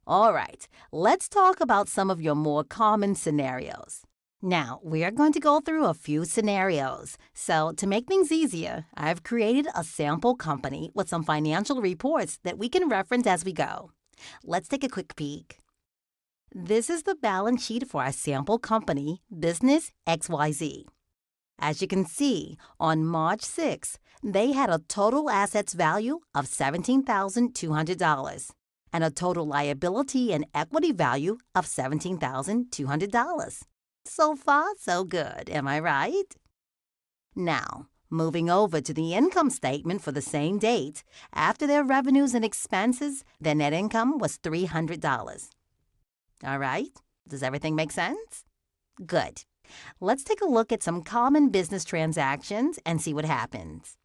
All right, let's talk about some of your more common scenarios. Now, we are going to go through a few scenarios. So, to make things easier, I've created a sample company with some financial reports that we can reference as we go. Let's take a quick peek. This is the balance sheet for our sample company, Business XYZ. As you can see, on March 6th, they had a total assets value of $17,200 and a total liability and equity value of $17,200. So far, so good, am I right? Now, moving over to the income statement for the same date, after their revenues and expenses, their net income was $300. All right, does everything make sense? Good. Let's take a look at some common business transactions and see what happens.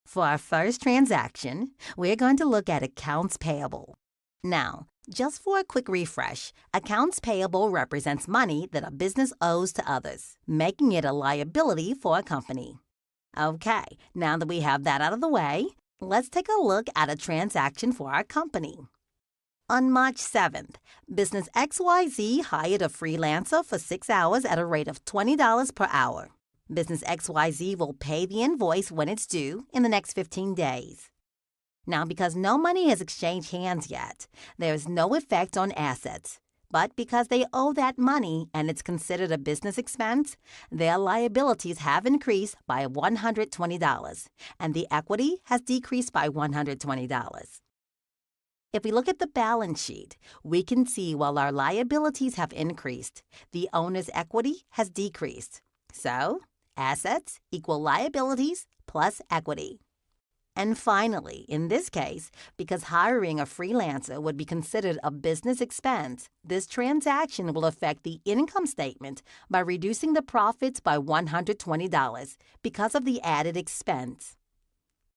For our first transaction, we're going to look at accounts payable. Now, just for a quick refresh, accounts payable represents money that a business owes to others, making it a liability for a company. Okay, now that we have that out of the way, let's take a look at a transaction for our company. On March 7th, Business XYZ hired a freelancer for 6 hours at a rate of $20 per hour. Business XYZ will pay the invoice when it's due in the next 15 days. Now, because no money has exchanged hands yet, there is no effect on assets. But because they owe that money and it's considered a business expense, their liabilities have increased by $120, and the equity has decreased by $120. If we look at the balance sheet, we can see while our liabilities have increased, the owner's equity has decreased. So, assets equal liabilities plus equity. And finally, in this case, because hiring a freelancer would be considered a business expense, this transaction will affect the income statement by reducing the profits by $120 because of the added expense.